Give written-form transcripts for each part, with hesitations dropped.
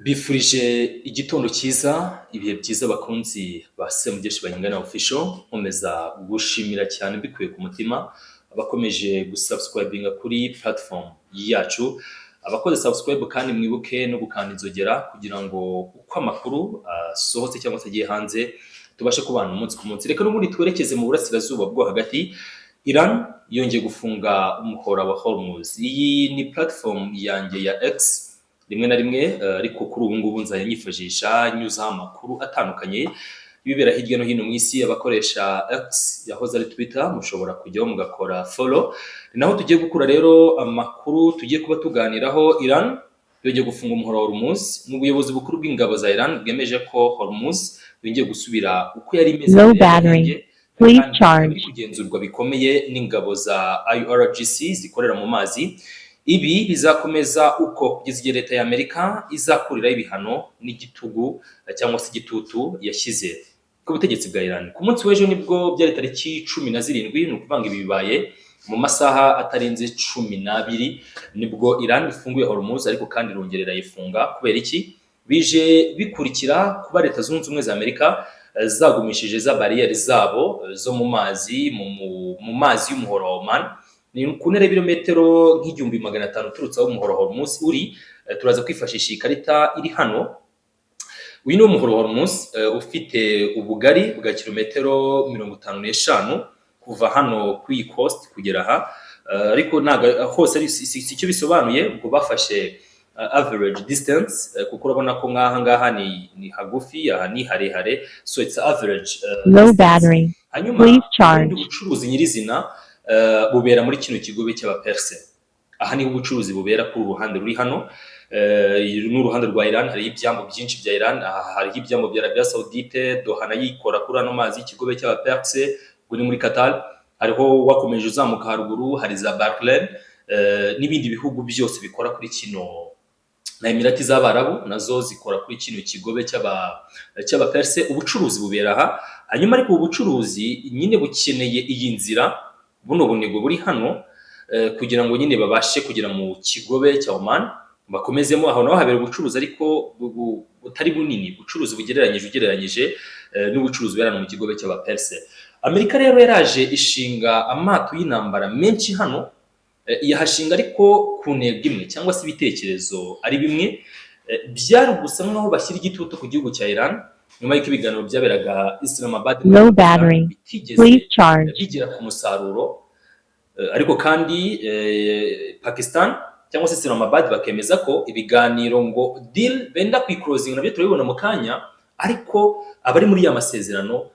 Bifurije igitondo cyiza, ibihe byiza bakunzi ba Semugeshi Bayingana Official, nkomeza gushimira cyane mbikuye ku mutima abakomeje gusubscribinga kuri platform yacu, abakoze subscribe kandi mwibuke no gukanda inzogera kugira ngo uko amakuru asohotse cyangwa se agiye hanze tubashe kubana umunsi ku munsi. Reka n'ubundi twerekeze mu burasirazuba bwo hagati. Iran yongeye gufunga umuhora wa Hormuz. Iyi ni platform yanjye ya X rimwe na rimwe, ariko kuri ubu ngubu nzajya nyifashisha nyuzaho amakuru atandukanye bibera hirya no hino mu isi. Abakoresha X yahoze ari Twitter mushobora kujyaho mugakora follow. Naho tugiye gukura rero amakuru tugiye kuba tuganiraho. Iran yongeye gufunga umuhora wa Hormuz. Mu buyobozi bukuru bw'ingabo za Iran bwemeje ko Hormuz yongeye gusubira uko yari imeze, kugenzurwa bikomeye n'ingabo za IRGC zikorera mu mazi. Ibi bizakomeza uko kugeza igihe leta y'Amerika izakuriraho ibihano n'igitugu cyangwa se igitutu yashyize ku butegetsi bwa Iran. Ku munsi w'ejo nibwo byari tariki 17, ni ukuvanga ibi bibaye mu masaha atarenze 12 nibwo Iran ifunguye Hormuz, ariko kandi irongerera yifunga. Kubera iki? Bije bikurikira kuba leta zunze ubumwe za Amerika zagumishije za barriere zabo zo mu mazi mu mazi y'umuhora wa Oman. Ni ku ntera ibirometero nk'igihumbi 500 uturutse aho umuhora wa Hormuz uri. Turaza kwifashisha ikarita iri hano. Uyu ni umuhora wa Hormuz ufite ubugari bwa kilometero 55 kuva hano ku coast kugera aha, ariko naga hose ari icyo bisobanuye. Ubwo bafashe average distance, kuko urabona ko ngaha ni hagufi, aha ni harehare, so it's average low battery. Please charge. Ubucuruzi nyirizina bubera muri kino kigobe cy'abaperse. Aha ni ubucuruzi bubera kuri uruhande ruri hano, n'uruhande rwa Iran. Hari ibyambo byinshi bya Iran, hari ibyambo bya Arabia Saudite, Doha nayo yikora kuri ano mazi ikigobe cy'abaperse uri muri Qatar. Hariho wakomeje uzamuka haruguru hari za Bahrain n'ibindi bihugu byose bikora kuri kino, na Emirati z'Abarabu nazo zikora kuri kino kigobe cy'abaperse. Ubucuruzi bubera aha. Hanyuma ariko ubucuruzi nyine bukeneye iyi nzira, buno bunigo buri hano, kugira ngo nyine babashe kugera mu kigobe cya Oman bakomezemo. Aho naho habera ubucuruzi ariko butari bunini, ubucuruzi ugereranyije n'ubucuruzi bera mu kigobe cy'abaperse. Amerika rero yaraje ishinga amato y'intambara menshi hano, yahashinga ariko ku ntego imwe cyangwa se ibitekerezo ari bimwe. Byari gusa nkaho bashyira igitutu ku gihugu cya Iran nyuma y'uko ibiganiro byaberaga Islamabad bigera ku musaruro, ariko kandi Pakistan cyangwa se Islamabad bakemeza ko ibiganiro ngo deal benda kwiclosing nabyo turabibona mu kanya, ariko abari muri ya masezerano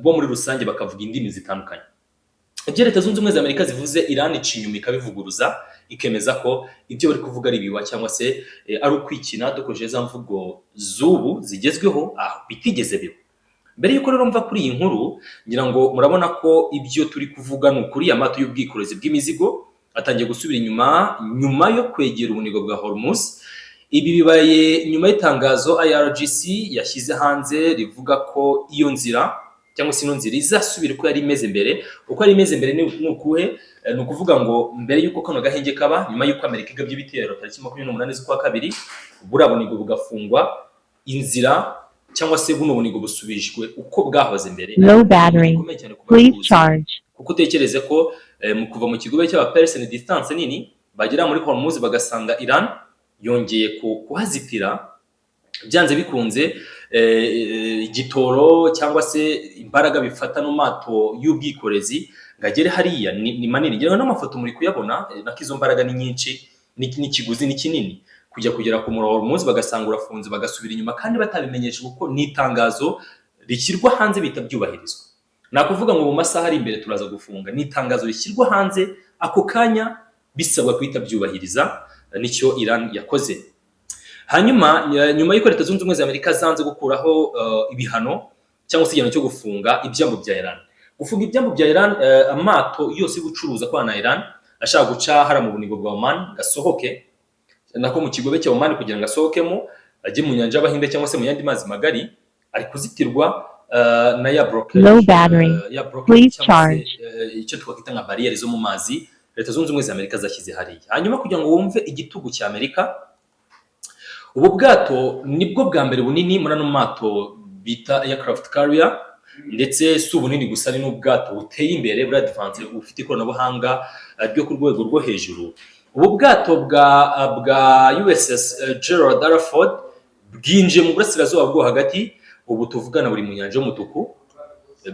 bo muri rusange bakavuga indimi zitandukanye. Ibyo leta zunze ubumwe za Amerika zivuze Iran icinyuma ikabivuguruza, ikemeza ko ibyo bari kuvuga ari biwa cyangwa se ari ukwikina dukoresheje za mvugo zubu zigezweho bitigeze biba. Mbere yuko rero mva kuri iyi nkuru, ngira ngo murabona ko ibyo turi kuvuga ni ukuri. Amato y'ubwikorezi bw'imizigo atangiye gusubira nyuma yo kwegera ubunigo bwa Hormuz. Ibi bibaye nyuma y'itangazo IRGC yashyize hanze rivuga ko iyo nzira cyangwa se ino nzira izasubira uko yari imeze mbere. Uko yari imeze mbere ni ukuhe? Ni ukuvuga ngo mbere yuko kano gahenge kaba, nyuma yuko Amerika igabye ibitero tariki 28 z'ukwa kabiri, buriya bunigo bugafungwa, inzira cyangwa se buno bunigo busubijwe uko bwahoze mbere. Low battery. Please charge. Kuko utekereze ko mu kuva mu kigobe cy'abaperse ni distance nini, bagera muri Hormuz bagasanga Iran yongeye kuhazitira. Byanze bikunze igitoro cyangwa se imbaraga bifata no mato y'ubwikorezi ngagere hariya ni manini. Ngira n'amafoto muri kuyabona, nakizo mbaraga ni nyinshi, n'ikiguzi ni kinini. Kugera ku muhora wa Hormuz bagasanga urafunze, bagasubira inyuma kandi batabimenyesha, kuko ni itangazo rishyirwa hanze bita byubahirizwa. Nakuvuga ngo mu masaha ari imbere turaza gufunga, ni itangazo rishyirwa hanze ako kanya bisabwa kwita byubahiriza. Nicyo Iran yakoze. Hanyuma nyuma y'uko leta zunze ubumwe za Amerika zanze gukuraho ibihano cyangwa se igihano cyo gufunga ibyambo bya Iran. Gufunga ibyambo bya Iran, amato yose y'ubucuruzi kwa na Iran ashaka guca hara mu bunigo bwa Oman gasohoke, nako mu kigobe cya Oman kugira ngo asohokemo ajye mu nyanja y'Abahinde cyangwa se mu yandi mazi magari, ari kuzitirwa na ya blockage. Please charge. Icyo twakwita nka barriere zo mu mazi leta zunze ubumwe za Amerika zashyize hariya. Hanyuma kugira ngo wumve igitugu cya Amerika, ubu bwato nibwo bwa mbere bunini muri ano mato bita aircraft carrier, ndetse si ubunini gusa ni n'ubwato buteye imbere bwa advance bufite ikoranabuhanga ryo ku rwego rwo hejuru. Ubu bwato bwa USS Gerald R. Ford bwinjiye mu burasirazuba bwo hagati, ubu tuvugana buri mu nyanja y'umutuku.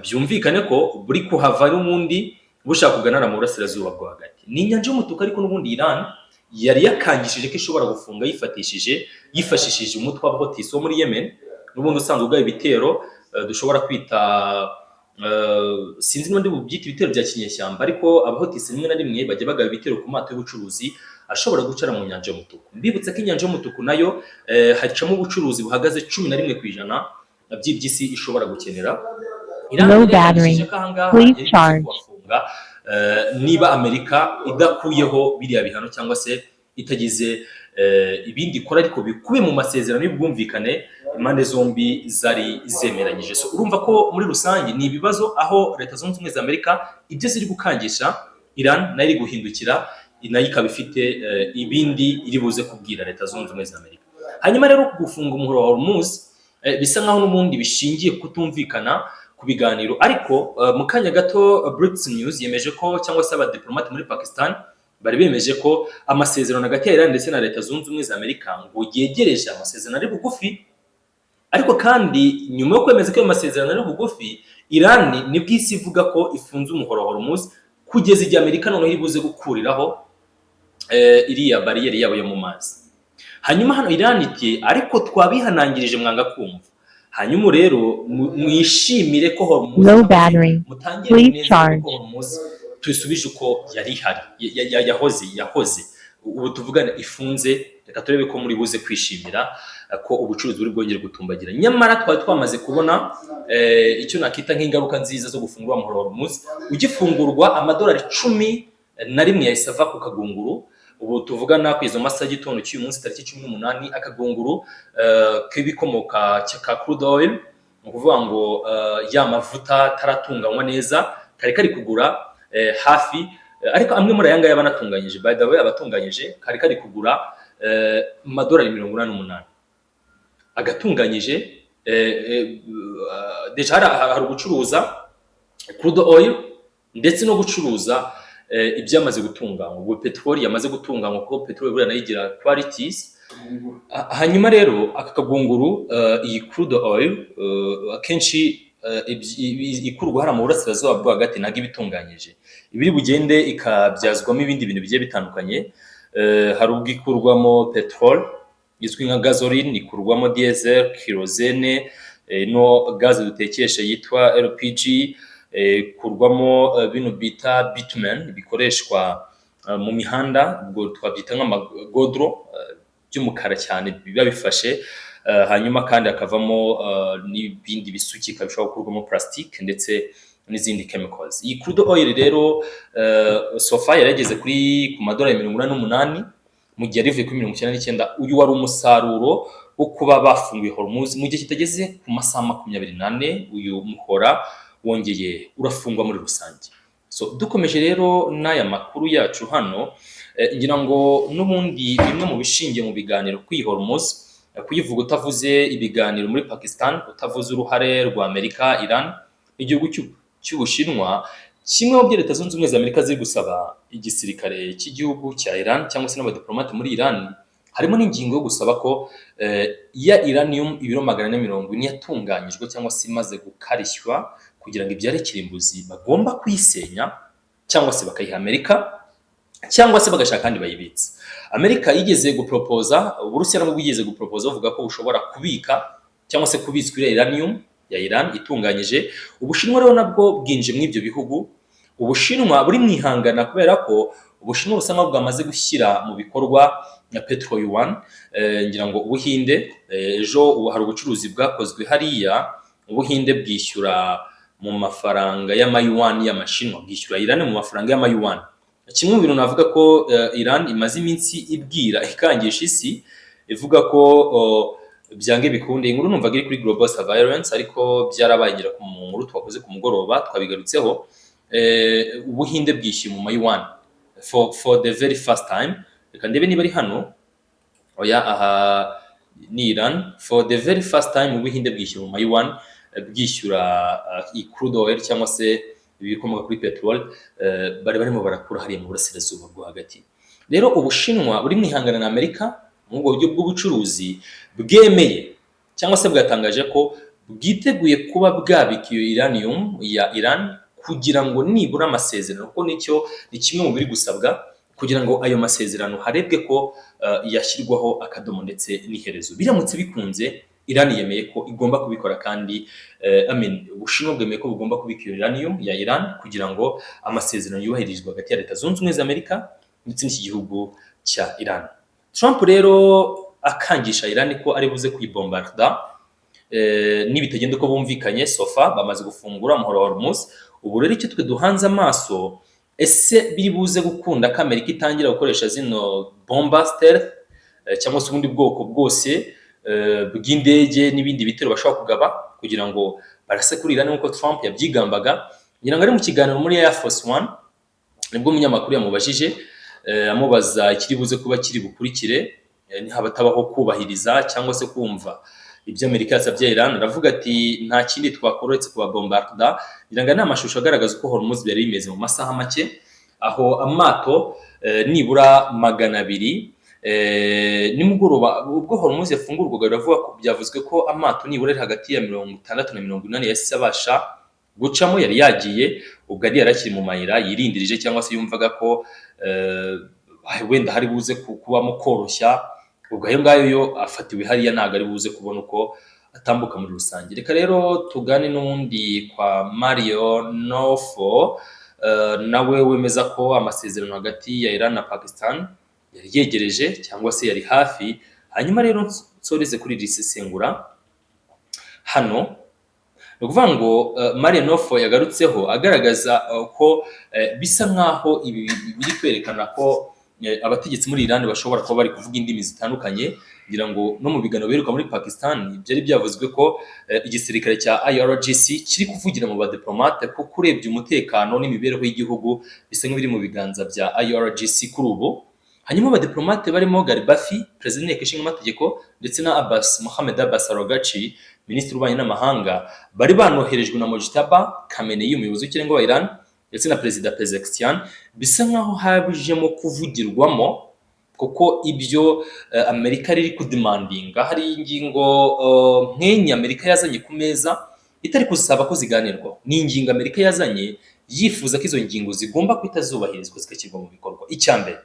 Byumvikane ko buri kuhava n'ubundi bushaka kuganara mu burasirazuba bwo hagati. Ni inyanja y'umutuku, ariko n'ubundi Iran yari yakangishije ko ishobora gufunga yifashishije umutwe w'Abahutis wo muri Yemen, n'ubundi usanzwe ubwaye ibitero dushobora kwita sinzi n'ubundi bubyita ibitero bya kinyeshyamba, ariko Abahutis rimwe na rimwe bajya bagaba ibitero ku mato y'ubucuruzi ashobora gucara mu nyanja y'umutuku. Mbibutse ko inyanja y'umutuku nayo hacamo ubucuruzi buhagaze 11% by'iby'isi ishobora gukenera. Low battery. Please charge. Niba Amerika idakuyeho biriya bihano cyangwa se itagize ibindi ikora ariko bikubiye mu masezerano y'ubwumvikane impande zombi zari zemeranyije. So urumva ko muri rusange ni ibibazo aho Leta Zunze Ubumwe za Amerika ibyo ziri gukangisha Iran nayo iri guhindukira, nayo ikaba ifite ibindi iri buze kubwira Leta Zunze Ubumwe za Amerika. Hanyuma rero gufunga umuhoro wa Hormuz bisa nkaho n'ubundi bishingiye kutumvikana ku biganiro, ariko mu kanya gato Brits News yemeje ko cyangwa se abadiplomate muri Pakistan bari bemeje ko amasezerano hagati ya Iran ndetse na Leta Zunze Ubumwe za Amerika ngo yegereje amasezerano ari bugufi. Ariko kandi nyuma yo kwemeza ko ayo masezerano ari bugufi, Iran nibwo isi ivuga ko ifunze umuhoro wa Hormuz kugeza igihe Amerika noneho iribuze gukuriraho iriya bariyeri yabo yo mu mazi. Hanyuma hano Iran iti ariko twabihanangirije mwanga kumva. Hanyuma rero mwishimire ko Hormuz mutangire ko Hormuz tuyisubije uko yari ihari yahoze. Ubu tuvugana ifunze, reka turebe ko muri buze kwishimira ko ubucuruzi buri bwongere gutumbagira. Nyamara twari twamaze kubona icyo nakita nk'ingaruka nziza zo gufungura umuhoro wa Hormuz. Ugifungurwa amadolari 11 yahise ava ku kagunguru. Ubu tuvugana ku izo masaha y'igitondo cy'uyu munsi tariki 18 akagunguru k'ibikomoka cya crude oil, ni ukuvuga ngo ya mavuta taratunganywa neza kari kugura hafi, ariko amwe muri aya ngaya banatunganyije, by the way abatunganyije kari kugura amadolari 88 agatunganyije. Deja hari gucuruza crude oil ndetse no gucuruza ibyamaze gutunganywa. Ubwo petroli yamaze gutunganywa kuko petroli buriya nayo igira qualities. Hanyuma rero aka kagunguru iyi crude oil akenshi ikurwa hara mu burasirazuba bwo hagati ntabwo ibitunganyije, ibiri bugende ikabyazwamo ibindi bintu bigiye bitandukanye. Hari ubwo ikurwamo petrol izwi nka gasoline, ikurwamo diesel, kerosene, no gaze dutekesha yitwa LPG, kurwamo bino bita bitumen bikoreshwa mu mihanda, ubwo twabyita nk'amagodro by'umukara cyane biba bifashe. Hanyuma kandi akavamo n'ibindi bisukika bishobora gukurwamo plastic ndetse n'izindi chemicals. Iyi crude oil rero sofa yarageze ku madolari 88 mu gihe rivuye kuri 99. Uyu wari umusaruro wo kuba bafunguye Hormuz mu gihe kitageze ku masaha 24. Uyu muhora wongeye urafungwa muri rusange. So dukomeje rero n'aya makuru yacu hano, ngira ngo n'ubundi bimwe mu bishingiye mu biganiro kuri Hormuz, kuyivuga utavuze ibiganiro muri Pakistan, utavuze uruhare rwa Amerika, Iran, igihugu cy'Ubushinwa. Kimwe mu byo Leta Zunze Ubumwe za Amerika ziri gusaba igisirikare cy'igihugu cya Iran cyangwa se n'abadiplomate muri Iran, harimo n'ingingo yo gusaba ko ya uranium ibiro 440 yatunganyijwe cyangwa se imaze gukarishywa kugira ngo ibyare kirimbuzi bagomba kuyisenya cyangwa se bakayiha Amerika cyangwa se bagashaka kandi bayibitse. Amerika yigeze gupropoza, Uburusiya nabwo bwigeze gupropoza bavuga ko bushobora kubika cyangwa se kubitswa uranium ya Iran itunganyije. Ubushinwa rero nabwo bwinje mu ibyo bihugu. Ubushinwa buri mwihangana kubera ko Ubushinwa busa nkaho bwamaze gushyira mu bikorwa na Petro Yuan. Ngira ngo Ubuhinde ejo hari ubucuruzi bwakozwe hariya, Ubuhinde bwishyura mu mafaranga y'amayuan y'Amashinwa, bwishyura Iran mu mafaranga y'amayuan. Kimwe mu bintu navuga ko Iran imaze iminsi ibwira ikangisha isi, ivuga ko byange bikunde. Inkuru numvaga iri kuri Global Surveillance ariko byarabaye ngira ku nkuru twakoze ku mugoroba twabigarutseho. Ubuhinde bwishyuye mu mayuan for the very first time. Reka ndebe niba ari hano. Oya, aha ni Iran for the very first time Ubuhinde bwishyura mu yuan bwishyura crude oil cyangwa se ibikomoka kuri petrol bari barimo barakura hariya mu burasirazuba bwo hagati. Rero Ubushinwa buri mwihangana na Amerika mu buryo bw'ubucuruzi bwemeye cyangwa se bwatangaje ko bwiteguye kuba bwabika iyo uranium ya Iran kugira ngo nibura amasezerano, kuko nicyo ni kimwe mu biri gusabwa kugira ngo ayo masezerano harebwe ko yashyirwaho akadomo ndetse n'iherezo. Biramutse bikunze Iran yemeye ko igomba kubikora kandi Ubushinwa bwemeye ko bugomba kubika iyo uranium ya Iran kugira ngo amasezerano yubahirizwe hagati ya Leta Zunze Ubumwe za Amerika ndetse n'iki gihugu cya Iran. Trump rero akangisha Iran ko ari buze kuyibombarda nibitagenda uko bumvikanye sofa bamaze gufungura umuhoro wa Hormuz. Ubu rero icyo twe duhanze amaso, ese biri buze gukunda ko Amerika itangira gukoresha zino bomba stealth cyangwa se ubundi bwoko bwose bw'indege n'ibindi bitero bashobora kugaba kugira ngo barase kuri Iran nk'uko Trump yabyigambaga. Ngira ngo ari mu kiganiro muri Air Force One nibwo umunyamakuru yamubajije amubaza ikiri buze kuba kiri bukurikire habatabaho kubahiriza cyangwa se kumva ibyo Amerika yasabye Iran. Aravuga ati nta kindi twakoretse kuba bombarda. Ngira ngo ni amashusho agaragaza uko Hormuz byari bimeze mu masaha make, aho amato nibura 200 nimugoroba ubwo Hormuz yafungurwaga. Biravuga ko byavuzwe ko amato nibura ari hagati ya 60 na 80 yahise abasha gucamo, yari yagiye ubwo ari yarakiri mu mayira yirindirije cyangwa se yumvaga ko wenda hari buze kubamo koroshya, ubwo ayo ngayo yo afatiwe hariya ntago ari buze kubona uko atambuka muri rusange. Reka rero tugane n'undi kwa Mario Nofo, nawe wemeza ko amasezerano hagati ya Iran na Pakistan yari yegereje cyangwa se yari hafi. Hanyuma rero nsoreze kuri risesengura hano, ukuvuga ngo Mario Nofo yagarutseho agaragaza ko bisa nkaho ibi biri kwerekana ko abategetsi muri Iran bashobora kuba bari kuvuga indimi zitandukanye. Ngira ngo no mu biganiro biheruka muri Pakistan byari byavuzwe ko igisirikare cya IRGC kiri kuvugira mu badiplomate ko kurebye umutekano n'imibereho y'igihugu bisa nk'ibiri mu biganza bya IRGC kuri ubu. Hanyuma abadiplomate barimo Garibafi, President w'Inteko Ishinga Amategeko, ndetse na Mohammed Abbas Araghchi, Minisitiri w'Ububanyi n'Amahanga, bari banoherejwe na Mojtaba Khamenei, umuyobozi w'ikirenga wa Iran, ndetse na Perezida Pezeshkian. Bisa nkaho habijemo kuvugirwamo kuko ibyo Amerika riri kudemandinga hari ingingo nk'enye Amerika yazanye ku meza itari kuzisaba ko ziganirwa. Ni ingingo Amerika yazanye yifuza ko izo ngingo zigomba kwitazubahirizwa zikashyirwa mu bikorwa. Icyambere,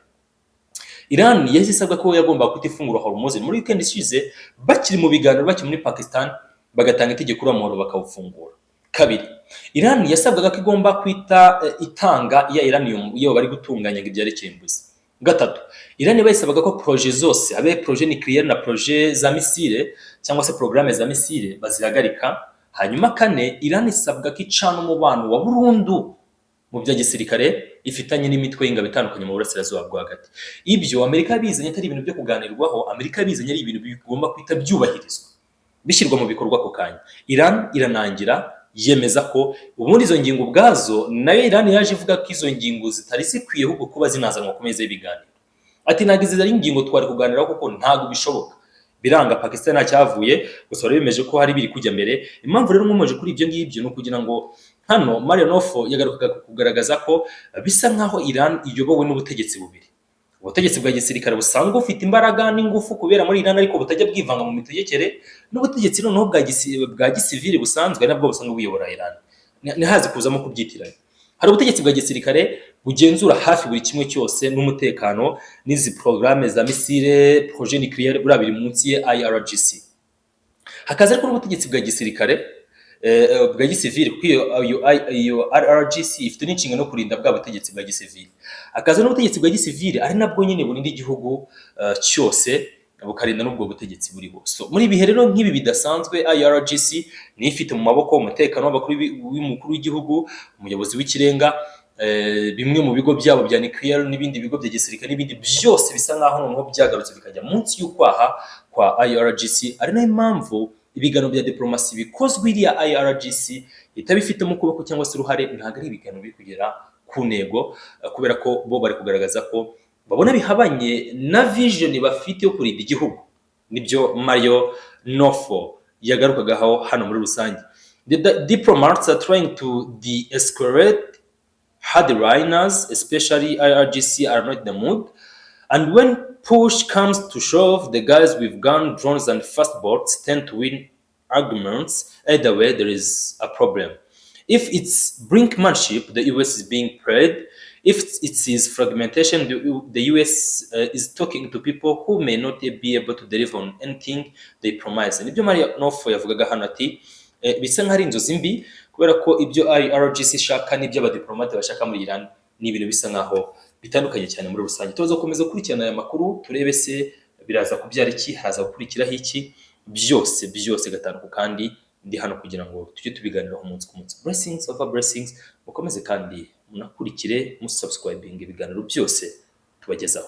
Iran yahise isabwa ko yagomba kutifungura Hormuz muri weekend ishize, bakiri mu biganiro bakiri muri Pakistan bagatanga itegeko uramoro bakawufungura. Kabiri, Iran yasabwaga ko igomba kwita itanga ya uranium iyo bari gutunganya ibyerekeye imbuzi. Gatatu, Iran bayisabaga ko projet zose abe projet nucléaire na projet za missile cyangwa se programme za missile bazihagarika. Hanyuma kane, Iran isabwa ko icana umubano wa burundu mu bya gisirikare ifitanye n'imitwe y'ingabo itandukanye mu burasirazuba bwo hagati. Ibyo Amerika bizanye atari ibintu byo kuganirwaho, Amerika bizanye ari ibintu bigomba kwita byubahirizwa bishyirwa mu bikorwa ako kanya. Iran iranangira yemeza ko ubundi izo ngingo ubwazo, nayo Iran yaje ivuga ko izo ngingo zitari zikwiye ahubwo kuba zinazanwa ku meza y'ibiganiro. Ati ntabwo izi ari ingingo twari kuganiraho kuko ntabwo bishoboka. Biranga Pakistan ntacyavuye, gusa bari bemeje ko hari biri kujya mbere. Impamvu rero nkomeje kuri ibyo ngibyo no kugira ngo hano Mario Nofo yagarukaga kugaragaza ko bisa nkaho Iran iyobowe n'ubutegetsi bubiri. Ubutegetsi bwa gisirikare busanzwe bufite imbaraga n'ingufu kubera muri Iran, ariko butajya bwivanga mu mitegekere, n'ubutegetsi noneho bwa gisivili busanzwe nabwo busanzwe buyobora Iran. Ntihazi kuzamo kubyitiranya. Hari ubutegetsi bwa gisirikare bugenzura hafi buri kimwe cyose n'umutekano n'izi programme za missile, projet nucléaire burabiri munsi ya IRGC. Hakaza ariko n'ubutegetsi bwa gisirikare bwa gisivili, kuko iyo IRGC ifite n'inshingano no kurinda bwa butegetsi bwa gisivili. Hakaza n'ubutegetsi bwa gisivili ari nabwo nyine burinda igihugu cyose bukarinda n'ubwo butegetsi buri bose. Muri ibihe rero nk'ibi bidasanzwe, IRGC ni ifite mu maboko umutekano w'umukuru w'igihugu, umuyobozi w'ikirenga, bimwe mu bigo byabo bya nuclear n'ibindi bigo bya gisirikare n'ibindi byose bisa nkaho noneho byagarutse bikajya munsi y'ukwaha kwa IRGC. Ari nayo impamvu ibiganiro bya diplomasi bikozwe iriya IRGC itabifitemo ukuboko cyangwa se uruhare, ntabwo ari ibiganiro biri kugera ku ntego, kubera ko bo bari kugaragaza ko babona bihabanye na vision bafite yo kurinda igihugu. nibyo Mario Nofo yagarukagaho hano muri rusange. The diplomats are trying to de-escalate hardliners, especially IRGC, are not in the mood. And when push comes to shove, the guys with gun, drones, and fast boats tend to win arguments. Either way, there is a problem. If it's brinkmanship, the US is being played. If it is fragmentation, the US is talking to people who may not be able to deliver on anything they promise. Nibyo Mario Nofo yavugaga hano ati bisa nk'ari inzozi mbi kubera ko ibyo IRGC ishaka n'ibyo abadiplomate bashaka muri Iran ni ibintu bisa nkaho bitandukanye cyane muri rusange. Tuza gukomeza gukurikirana aya makuru turebe se biraza kubyara iki, haza gukurikiraho iki, byose gatanu kandi ndi hano kugira ngo tujye tubiganiraho umunsi ku munsi. Blessings over blessings, mukomeze kandi munakurikire musubscribing ibiganiro byose tubagezaho.